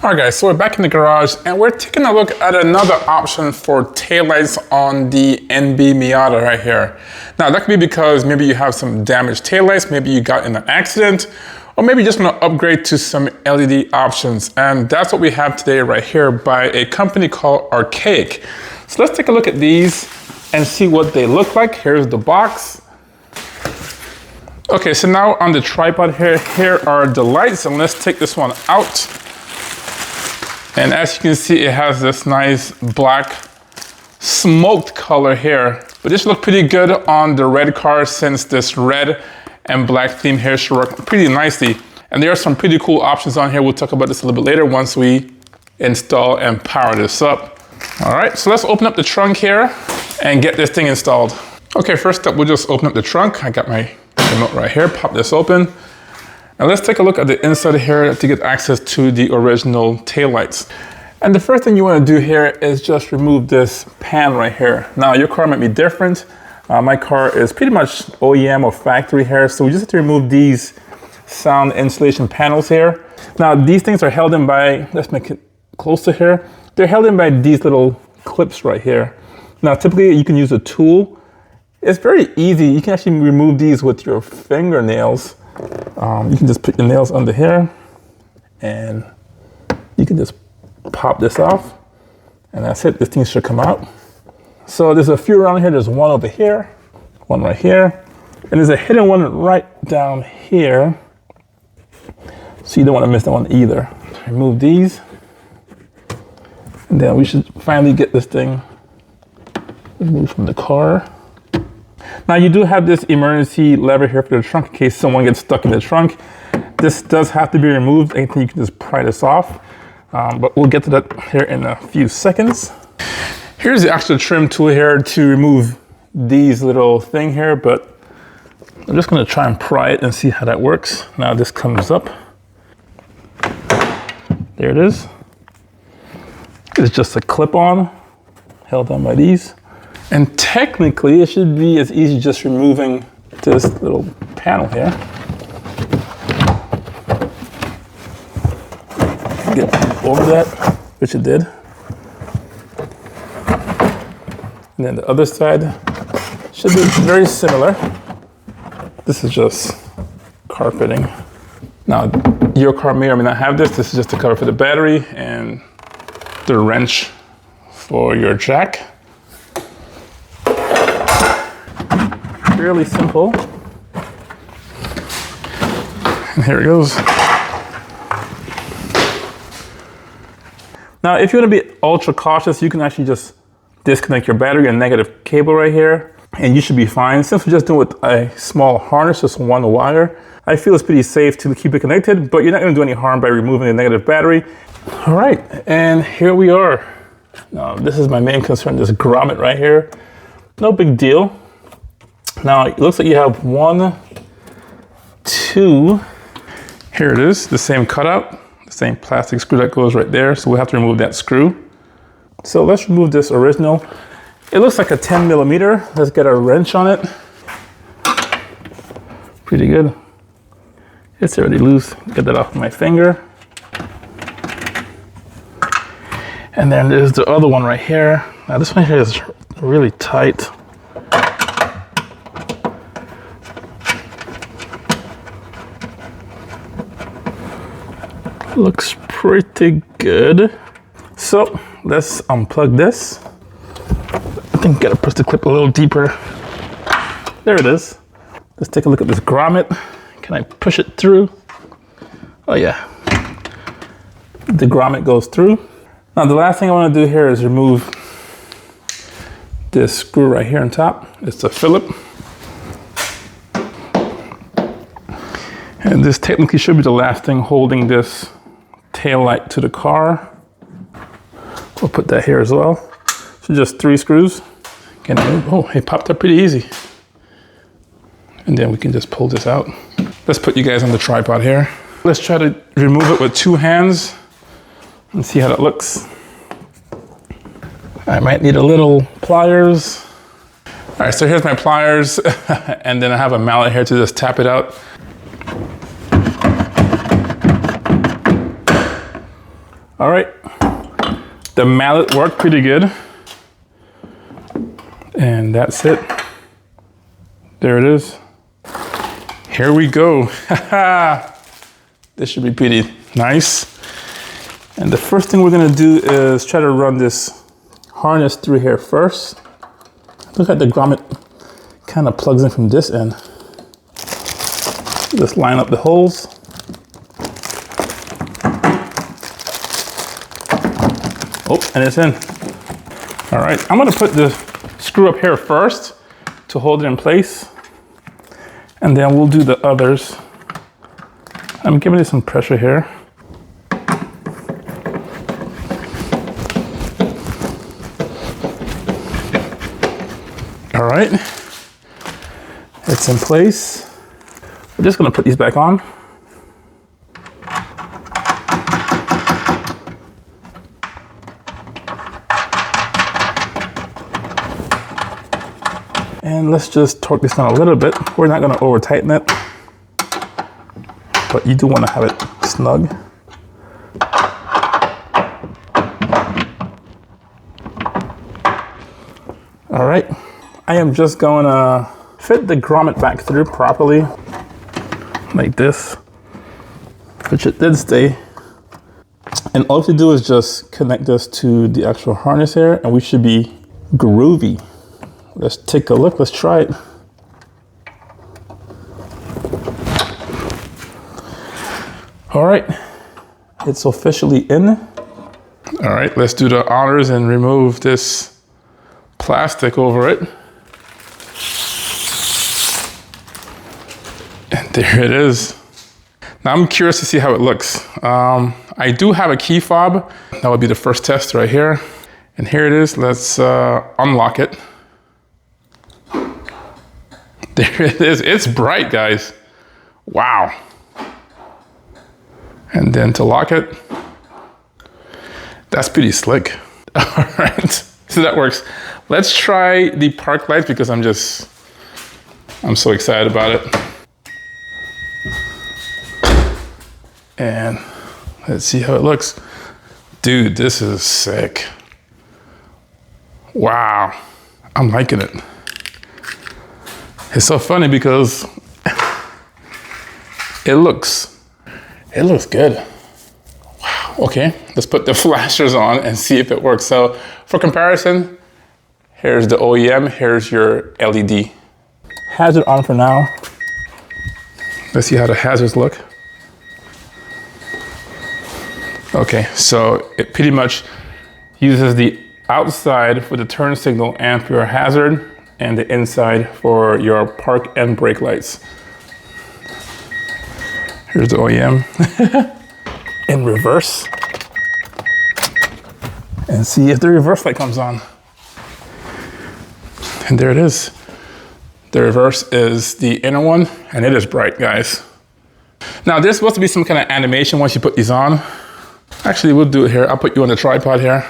All right guys, so we're back in the garage and we're taking a look at another option for taillights on the NB Miata right here. Now that could be because maybe you have some damaged taillights, maybe you got in an accident, or maybe you just want to upgrade to some LED options. And that's what we have today right here by a company called Archaic. So let's take a look at these and see what they look like. Here's the box. Okay, so now on the tripod here are the lights, and let's take this one out. And as you can see, it has this nice black smoked color here. But this looks pretty good on the red car since this red and black theme here should work pretty nicely. And there are some pretty cool options on here. We'll talk about this a little bit later once we install and power this up. All right, so let's open up the trunk here and get this thing installed. Okay, first up, we'll just open up the trunk. I got my remote right here, pop this open. Now let's take a look at the inside here to get access to the original taillights. And the first thing you want to do here is just remove this pan right here. Now your car might be different. My car is pretty much OEM or factory here, so we just have to remove these sound insulation panels here. Now these things are held in by, let's make it closer here. They're held in by these little clips right here. Now typically you can use a tool. It's very easy. You can actually remove these with your fingernails. You can just put your nails under here and you can just pop this off and that's it. This thing should come out. So there's a few around here. There's one over here, one right here, and there's a hidden one right down here. So you don't want to miss that one either. Remove these and then we should finally get this thing removed from the car. Now you do have this emergency lever here for the trunk in case someone gets stuck in the trunk. This does have to be removed. Anything you can just pry this off, but we'll get to that here in a few seconds. Here's the actual trim tool here to remove these little thing here, but I'm just gonna try and pry it and see how that works. Now this comes up. There it is. It's just a clip-on held on by these. And technically, it should be as easy just removing this little panel here. Get over that, which it did. And then the other side should be very similar. This is just carpeting. Now, your car may or may not have this. This is just a cover for the battery and the wrench for your jack. Fairly simple. And here it goes. Now, if you want to be ultra cautious, you can actually just disconnect your battery and negative cable right here, and you should be fine. Since we're just doing it with a small harness, just one wire, I feel it's pretty safe to keep it connected, but you're not going to do any harm by removing the negative battery. All right, and here we are. Now, this is my main concern, this grommet right here. No big deal. Now, it looks like you have 1, 2, here it is, the same cutout, the same plastic screw that goes right there. So we'll have to remove that screw. So let's remove this original. It looks like a 10 millimeter. Let's get a wrench on it. Pretty good. It's already loose. Get that off my finger. And then there's the other one right here. Now this one here is really tight. Looks pretty good. So let's unplug this. I think I gotta push the clip a little deeper. There it is. Let's take a look at this grommet. Can I push it through? Oh yeah. The grommet goes through. Now the last thing I want to do here is remove this screw right here on top. It's a Phillip. And this technically should be the last thing holding this tail light to the car. We'll put that here as well. So just 3 screws. Oh, it popped up pretty easy. And then we can just pull this out. Let's put you guys on the tripod here. Let's try to remove it with 2 hands and see how that looks. I might need a little pliers. All right, so here's my pliers, and then I have a mallet here to just tap it out. All right, the mallet worked pretty good. And that's it. There it is. Here we go. This should be pretty nice. And the first thing we're gonna do is try to run this harness through here first. Look like the grommet kind of plugs in from this end. Just line up the holes. Oh, and it's in. All right, I'm gonna put the screw up here first to hold it in place. And then we'll do the others. I'm giving it some pressure here. All right, it's in place. We're just gonna put these back on. And let's just torque this down a little bit. We're not gonna over tighten it, but you do wanna have it snug. All right, I am just gonna fit the grommet back through properly, like this, which it did stay. And all you have to do is just connect this to the actual harness here, and we should be groovy. Let's take a look, let's try it. All right, it's officially in. All right, let's do the honors and remove this plastic over it. And there it is. Now I'm curious to see how it looks. I do have a key fob. That would be the first test right here. And here it is, let's unlock it. There it is, it's bright, guys. Wow. And then to lock it, that's pretty slick. All right, so that works. Let's try the park lights because I'm so excited about it. And let's see how it looks. Dude, this is sick. Wow, I'm liking it. It's so funny because it looks good. Wow, okay, let's put the flashers on and see if it works. So for comparison, here's the OEM, here's your LED. Hazard on for now. Let's see how the hazards look. Okay, so it pretty much uses the outside for the turn signal and for your hazard, and the inside for your park and brake lights. Here's the OEM in reverse. And see if the reverse light comes on. And there it is. The reverse is the inner one, and it is bright, guys. Now there's supposed to be some kind of animation once you put these on. Actually, we'll do it here. I'll put you on the tripod here.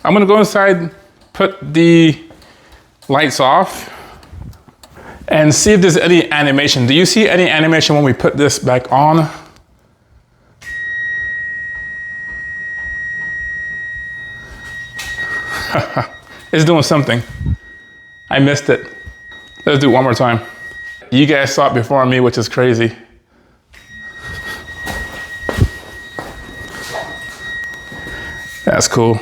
I'm gonna go inside, put the lights off, and see if there's any animation. Do you see any animation when we put this back on? It's doing something. I missed it. Let's do it one more time. You guys saw it before me, which is crazy. That's cool.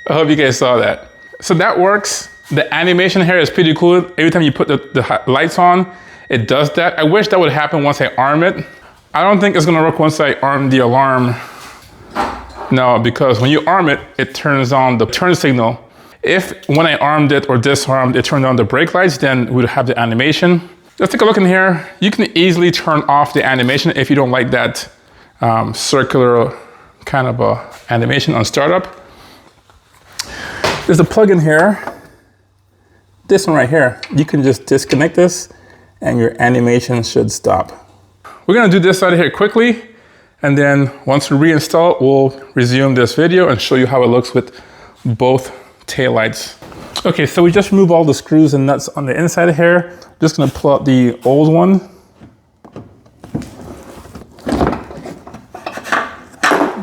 I hope you guys saw that. So that works. The animation here is pretty cool. Every time you put the lights on, it does that. I wish that would happen once I arm it. I don't think it's gonna work once I arm the alarm. No, because when you arm it, it turns on the turn signal. If when I armed it or disarmed, it turned on the brake lights, then we'd have the animation. Let's take a look in here. You can easily turn off the animation if you don't like that circular kind of animation on startup. There's a plug in here. This one right here. You can just disconnect this and your animation should stop. We're gonna do this out of here quickly, and then once we reinstall it, we'll resume this video and show you how it looks with both taillights. Okay, so we just removed all the screws and nuts on the inside of here. Just gonna pull out the old one.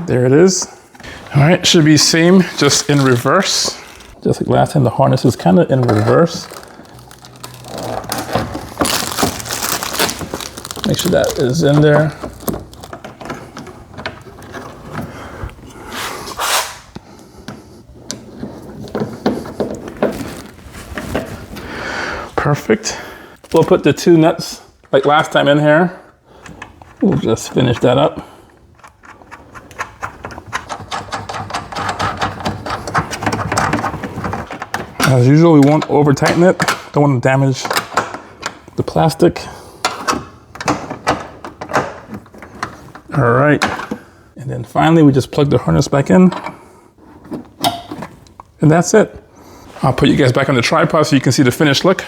There it is. All right, should be same, just in reverse. Just like last time, the harness is kind of in reverse. Make sure that is in there. Perfect. We'll put the 2 nuts like last time in here. We'll just finish that up. As usual, we won't over tighten it. Don't want to damage the plastic. All right. And then finally, we just plug the harness back in. And that's it. I'll put you guys back on the tripod so you can see the finished look.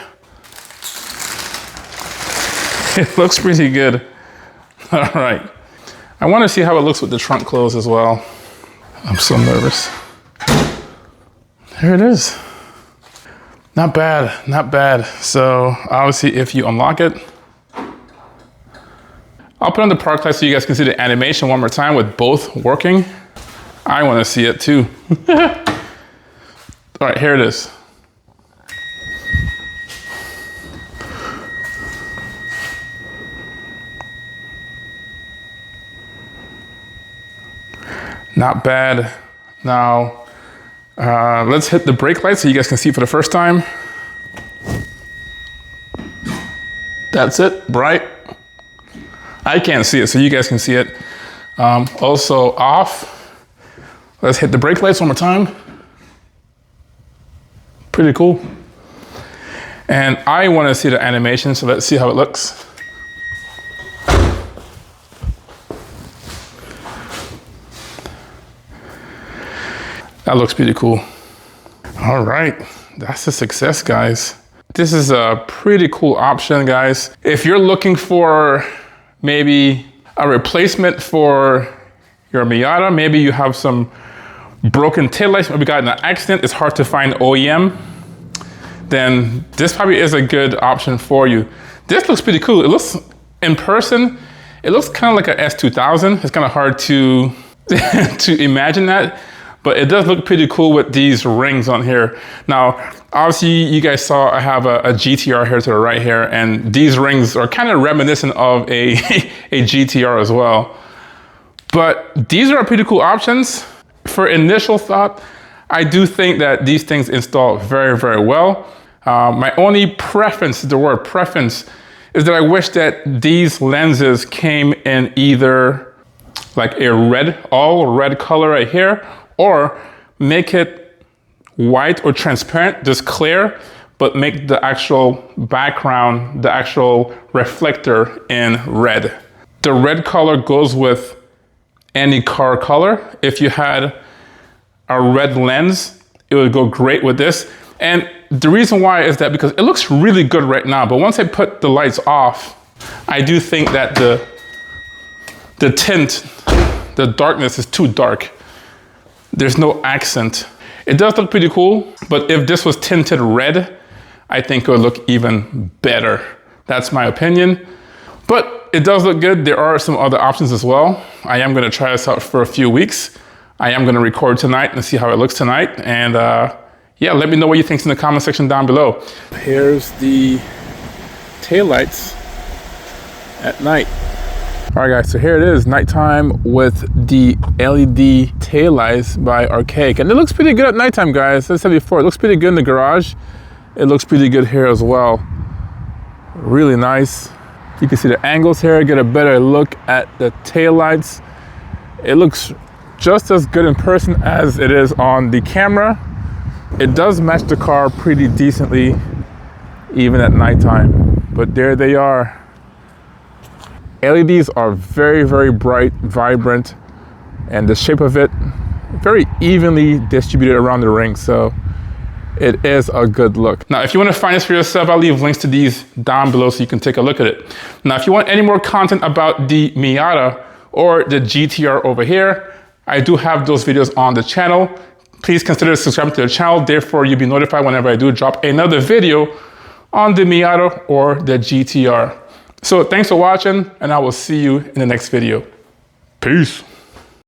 It looks pretty good. All right. I want to see how it looks with the trunk closed as well. I'm so nervous. There it is. Not bad, not bad. So obviously if you unlock it, I'll put on the park light so you guys can see the animation one more time with both working. I want to see it too. All right, here it is. Not bad. Now, let's hit the brake light so you guys can see for the first time. That's it, bright. I can't see it, so you guys can see it. Also off. Let's hit the brake lights one more time. Pretty cool. And I want to see the animation, so let's see how it looks. That looks pretty cool. All right, that's a success, guys. This is a pretty cool option, guys. If you're looking for maybe a replacement for your Miata, maybe you have some broken taillights, maybe got in an accident, it's hard to find OEM, then this probably is a good option for you. This looks pretty cool. It looks, in person, it looks kind of like a S2000. It's kind of hard to, to imagine that. But it does look pretty cool with these rings on here. Now, obviously you guys saw I have a GTR here to the right here, and these rings are kind of reminiscent of a GTR as well. But these are pretty cool options. For initial thought, I do think that these things install very, very well. My only preference, the word preference, is that I wish that these lenses came in either like a red, all red color right here, or make it white or transparent, just clear, but make the actual background, the actual reflector in red. The red color goes with any car color. If you had a red lens, it would go great with this. And the reason why is that because it looks really good right now, but once I put the lights off, I do think that the tint, the darkness is too dark. There's no accent. It does look pretty cool, but if this was tinted red, I think it would look even better. That's my opinion. But it does look good. There are some other options as well. I am gonna try this out for a few weeks. I am gonna record tonight and see how it looks tonight. And yeah, let me know what you think in the comment section down below. Here's the taillights at night. All right guys, so here it is, nighttime with the LED taillights by Archaic. And it looks pretty good at nighttime, guys. As I said before, it looks pretty good in the garage. It looks pretty good here as well. Really nice. You can see the angles here, get a better look at the taillights. It looks just as good in person as it is on the camera. It does match the car pretty decently, even at nighttime. But there they are. LEDs are very, very bright, vibrant, and the shape of it very evenly distributed around the ring, so it is a good look. Now, if you want to find this for yourself, I'll leave links to these down below so you can take a look at it. Now, if you want any more content about the Miata or the GTR over here, I do have those videos on the channel. Please consider subscribing to the channel, therefore you'll be notified whenever I do drop another video on the Miata or the GTR. So thanks for watching, and I will see you in the next video. Peace.